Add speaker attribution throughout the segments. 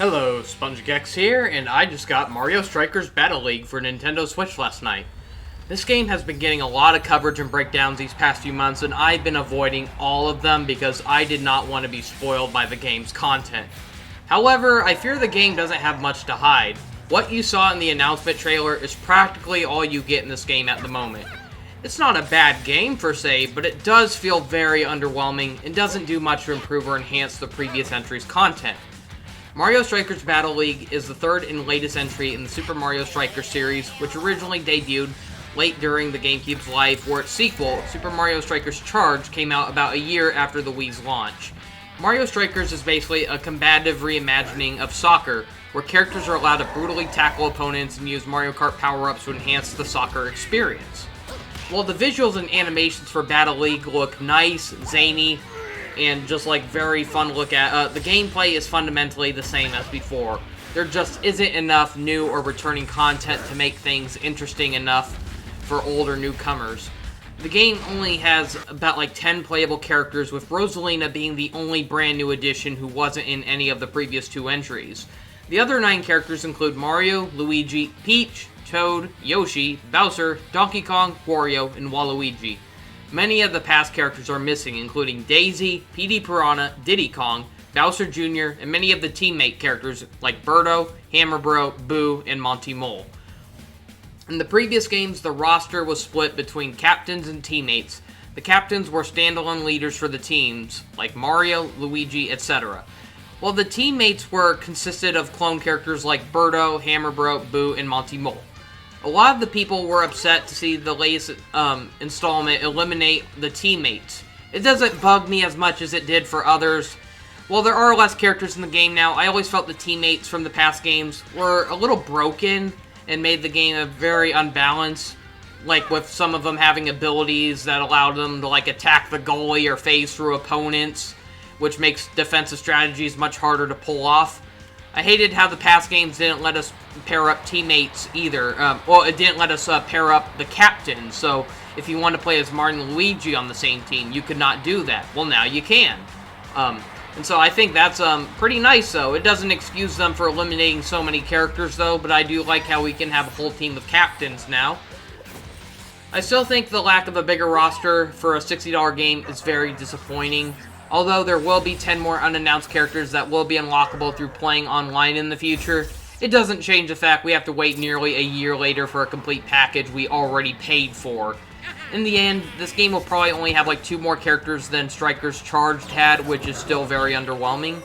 Speaker 1: Hello, SpongicX here, and I just got Mario Strikers Battle League for Nintendo Switch last night. This game has been getting a lot of coverage and breakdowns these past few months, and I've been avoiding all of them because I did not want to be spoiled by the game's content. However, I fear the game doesn't have much to hide. What you saw in the announcement trailer is practically all you get in this game at the moment. It's not a bad game per se, but it does feel very underwhelming and doesn't do much to improve or enhance the previous entry's content. Mario Strikers Battle League is the third and latest entry in the Super Mario Strikers series, which originally debuted late during the GameCube's life, where its sequel, Super Mario Strikers Charge, came out about a year after the Wii's launch. Mario Strikers is basically a combative reimagining of soccer, where characters are allowed to brutally tackle opponents and use Mario Kart power-ups to enhance the soccer experience. While the visuals and animations for Battle League look nice, zany, and just like very fun to look at, the gameplay is fundamentally the same as before. There just isn't enough new or returning content to make things interesting enough for older newcomers. The game only has about like 10 playable characters, with Rosalina being the only brand new addition who wasn't in any of the previous two entries. The other 9 characters include Mario, Luigi, Peach, Toad, Yoshi, Bowser, Donkey Kong, Wario, and Waluigi. Many of the past characters are missing, including Daisy, Petey Piranha, Diddy Kong, Bowser Jr., and many of the teammate characters like Birdo, Hammer Bro, Boo, and Monty Mole. In the previous games, the roster was split between captains and teammates. The captains were standalone leaders for the teams, like Mario, Luigi, etc., while the teammates consisted of clone characters like Birdo, Hammer Bro, Boo, and Monty Mole. A lot of the people were upset to see the latest installment eliminate the teammates. It doesn't bug me as much as it did for others. While there are less characters in the game now, I always felt the teammates from the past games were a little broken and made the game very unbalanced. Like with some of them having abilities that allowed them to like attack the goalie or phase through opponents, which makes defensive strategies much harder to pull off. I hated how the past games didn't let us pair up teammates either. It didn't let us pair up the captain, so if you want to play as Mario and Luigi on the same team, you could not do that. Well, now you can. And so I think that's pretty nice, though. It doesn't excuse them for eliminating so many characters, though, but I do like how we can have a whole team of captains now. I still think the lack of a bigger roster for a $60 game is very disappointing. Although there will be 10 more unannounced characters that will be unlockable through playing online in the future, it doesn't change the fact we have to wait nearly a year later for a complete package we already paid for. In the end, this game will probably only have like 2 more characters than Strikers Charged had, which is still very underwhelming.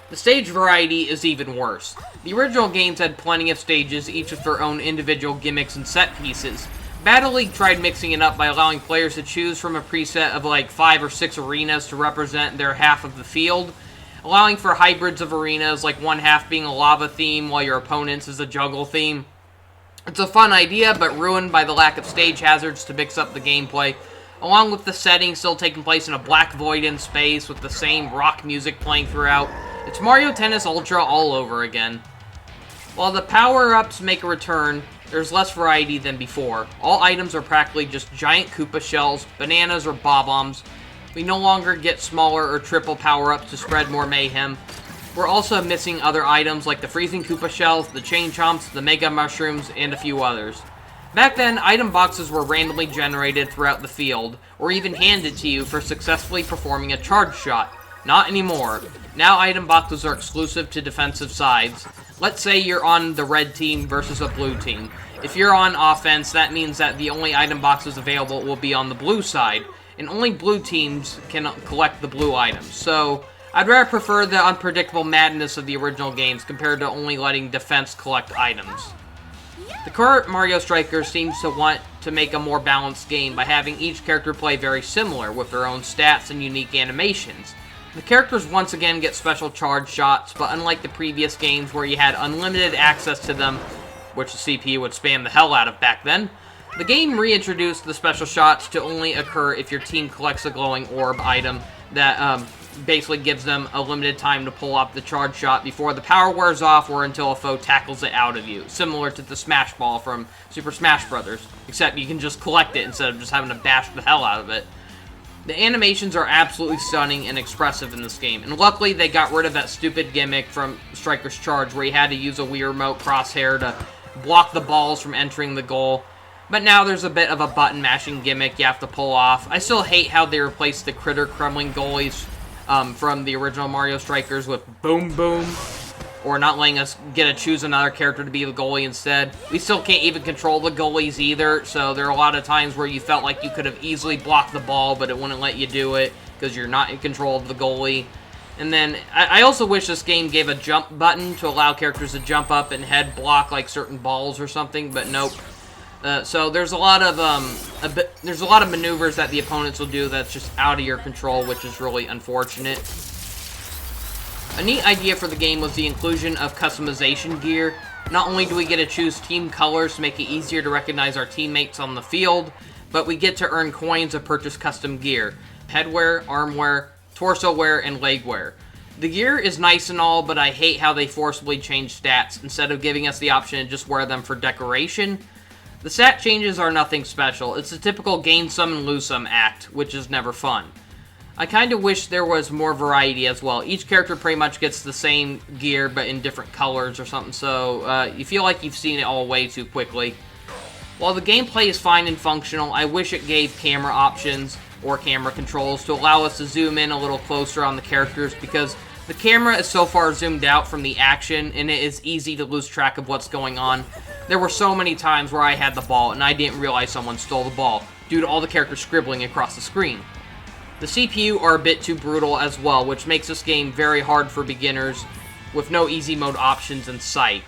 Speaker 1: The stage variety is even worse. The original games had plenty of stages, each with their own individual gimmicks and set pieces. Battle League tried mixing it up by allowing players to choose from a preset of like 5 or 6 arenas to represent their half of the field, allowing for hybrids of arenas, like one half being a lava theme while your opponent's is a jungle theme. It's a fun idea, but ruined by the lack of stage hazards to mix up the gameplay, along with the setting still taking place in a black void in space with the same rock music playing throughout. It's Mario Tennis Ultra all over again. While the power-ups make a return, there's less variety than before. All items are practically just giant Koopa shells, bananas, or bob-ombs. We no longer get smaller or triple power-ups to spread more mayhem. We're also missing other items like the freezing Koopa shells, the chain chomps, the mega mushrooms, and a few others. Back then, item boxes were randomly generated throughout the field, or even handed to you for successfully performing a charge shot. Not anymore. Now item boxes are exclusive to defensive sides. Let's say you're on the red team versus a blue team. If you're on offense, that means that the only item boxes available will be on the blue side, and only blue teams can collect the blue items. So, I'd rather prefer the unpredictable madness of the original games compared to only letting defense collect items. The current Mario Strikers seems to want to make a more balanced game by having each character play very similar, with their own stats and unique animations. The characters once again get special charge shots, but unlike the previous games where you had unlimited access to them, which the CPU would spam the hell out of back then, the game reintroduced the special shots to only occur if your team collects a glowing orb item that basically gives them a limited time to pull off the charge shot before the power wears off or until a foe tackles it out of you, similar to the Smash Ball from Super Smash Bros., except you can just collect it instead of just having to bash the hell out of it. The animations are absolutely stunning and expressive in this game, and luckily they got rid of that stupid gimmick from Striker's Charge where you had to use a Wii Remote crosshair to block the balls from entering the goal. But now there's a bit of a button mashing gimmick you have to pull off. I still hate how they replaced the critter crumbling goalies from the original Mario Strikers with Boom Boom, or not letting us get to choose another character to be the goalie instead. We still can't even control the goalies either, so there are a lot of times where you felt like you could have easily blocked the ball, but it wouldn't let you do it because you're not in control of the goalie. And then, I also wish this game gave a jump button to allow characters to jump up and head block like certain balls or something, but nope. So there's a lot of maneuvers that the opponents will do that's just out of your control, which is really unfortunate. A neat idea for the game was the inclusion of customization gear. Not only do we get to choose team colors to make it easier to recognize our teammates on the field, but we get to earn coins to purchase custom gear. Headwear, armwear, torso wear, and leg wear. The gear is nice and all, but I hate how they forcibly change stats instead of giving us the option to just wear them for decoration. The stat changes are nothing special. It's a typical gain some and lose some act, which is never fun. I kind of wish there was more variety as well. Each character pretty much gets the same gear, but in different colors or something, so you feel like you've seen it all way too quickly. While the gameplay is fine and functional, I wish it gave camera options or camera controls to allow us to zoom in a little closer on the characters, because the camera is so far zoomed out from the action, and it is easy to lose track of what's going on. There were so many times where I had the ball, and I didn't realize someone stole the ball, due to all the characters scribbling across the screen. The CPU are a bit too brutal as well, which makes this game very hard for beginners, with no easy mode options in sight.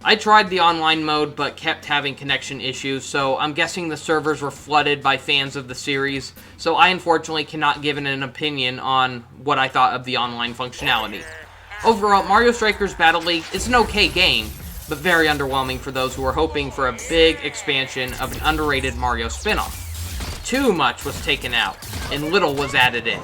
Speaker 1: I tried the online mode, but kept having connection issues, so I'm guessing the servers were flooded by fans of the series, so I unfortunately cannot give an opinion on what I thought of the online functionality. Overall, Mario Strikers Battle League is an okay game, but very underwhelming for those who are hoping for a big expansion of an underrated Mario spin-off. Too much was taken out, and little was added in.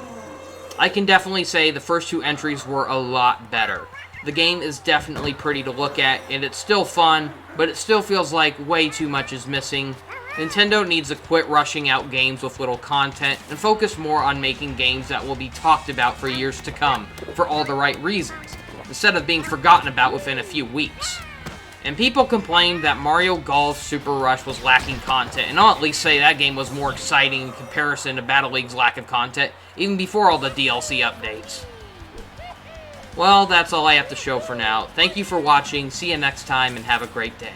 Speaker 1: I can definitely say the first two entries were a lot better. The game is definitely pretty to look at, and it's still fun, but it still feels like way too much is missing. Nintendo needs to quit rushing out games with little content, and focus more on making games that will be talked about for years to come, for all the right reasons, instead of being forgotten about within a few weeks. And people complained that Mario Golf Super Rush was lacking content, and I'll at least say that game was more exciting in comparison to Battle League's lack of content, even before all the DLC updates. Well, that's all I have to show for now. Thank you for watching, see you next time, and have a great day.